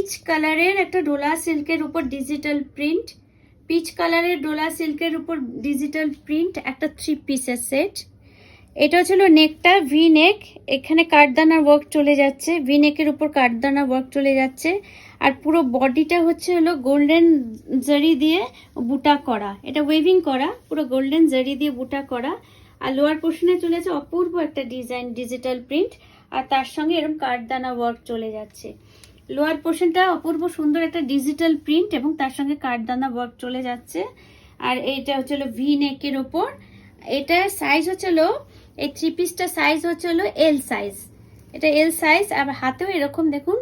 Pitch কালারের একটা ডোলা সিল্কের উপর ডিজিটাল প্রিন্ট, পিচ কালারের ডোলা সিল্কের উপর ডিজিটাল প্রিন্ট, একটা 3 পিসের সেট। এটা হচ্ছিল নেকটা ভি নেক, এখানে কাঠদানা ওয়ার্ক চলে যাচ্ছে, ভি নেকের উপর কাঠদানা ওয়ার্ক চলে যাচ্ছে। আর পুরো বডিটা হচ্ছে হলো গোল্ডেন জারি দিয়ে বুটা করা, এটা ওয়েভিং করা, পুরো গোল্ডেন জারি দিয়ে বুটা করা। আর লোয়ার পোর্শনে চলেছে অপূর্ব একটা ডিজাইন ডিজিটাল প্রিন্ট, আর তার সঙ্গে এরকম কাঠদানা ওয়ার্ক চলে যাচ্ছে। লোয়ার পোর্শনটা অপূর্ব সুন্দর একটা ডিজিটাল প্রিন্ট এবং তার সঙ্গে কাঠদানা ওয়ার্ক চলে যাচ্ছে। আর এইটা হচ্ছিল ভি নেকের ওপর, এটা সাইজ হচ্ছিল, এই 3 পিসটা সাইজ হচ্ছিল এল সাইজ, এটা এল সাইজ। আর হাতেও এরকম দেখুন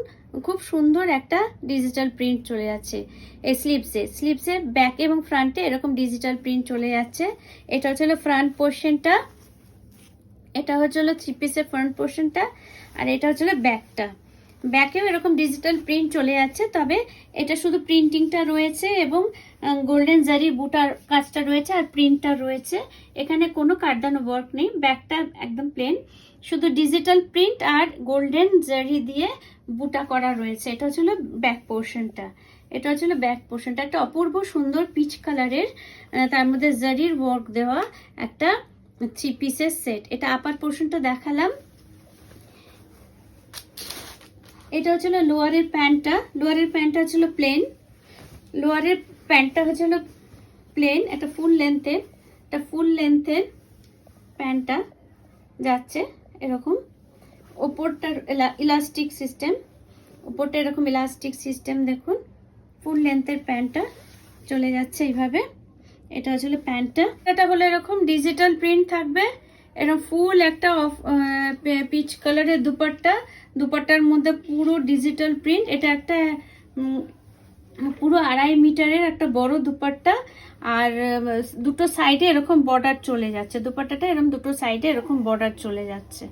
খুব সুন্দর একটা ডিজিটাল প্রিন্ট চলে যাচ্ছে। এই স্লিভসে ব্যাক এবং ফ্রন্টে এরকম ডিজিটাল প্রিন্ট চলে যাচ্ছে। এটা হচ্ছিল ফ্রন্ট পোর্শনটা, এটা হচ্ছিল 3 পিসের ফ্রন্ট পোর্শনটা। আর এটা হচ্ছিল ব্যাকটা, ব্যাকেও এরকম ডিজিটাল প্রিন্ট চলে যাচ্ছে, তবে এটা শুধু প্রিন্টিংটা রয়েছে এবং গোল্ডেন জারি বুটার কাজটা রয়েছে আর প্রিন্টটা রয়েছে, এখানে কোনো কাঠদানা ওয়ার্ক নেই। ব্যাকটা একদম প্লেন, শুধু ডিজিটাল প্রিন্ট আর গোল্ডেন জারি দিয়ে বুটা করা রয়েছে। এটা হচ্ছিল ব্যাক পোর্শনটা, এটা হচ্ছিল ব্যাক পোর্শনটা, একটা অপূর্ব সুন্দর পিচ কালারের, তার মধ্যে জারির ওয়ার্ক দেওয়া একটা 3 পিসের সেট। এটা আপার পোর্শনটা দেখালাম। এটা হচ্ছিল লোয়ারের প্যান্টটা, লোয়ারের প্যান্টটা হচ্ছিল প্লেন, লোয়ারের প্যান্টটা হচ্ছিল প্লেন, একটা ফুল লেন্থের প্যান্টটা যাচ্ছে এরকম। ওপরটার ইলাস্টিক সিস্টেম, ওপরটা এরকম ইলাস্টিক সিস্টেম দেখুন, ফুল লেন্থের প্যান্টটা চলে যাচ্ছে এইভাবে। এটা হচ্ছিল প্যান্টটা, এটা হলো এরকম ডিজিটাল প্রিন্ট থাকবে, এরকম ফুল একটা পিচ কালারের দুপাট্টা, দুপাট্টার মধ্যে পুরো ডিজিটাল প্রিন্ট। এটা একটা পুরো 2.5 মিটারের একটা বড় দুপাট্টা, আর দুটো সাইডে এরকম বর্ডার চলে যাচ্ছে, দুপাট্টাটা এরকম দুটো সাইডে এরকম বর্ডার চলে যাচ্ছে।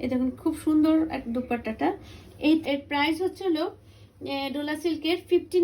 এই দেখুন খুব সুন্দর এক দুপাট্টাটা। এর প্রাইস হচ্ছিল ডোলা সিল্কের 15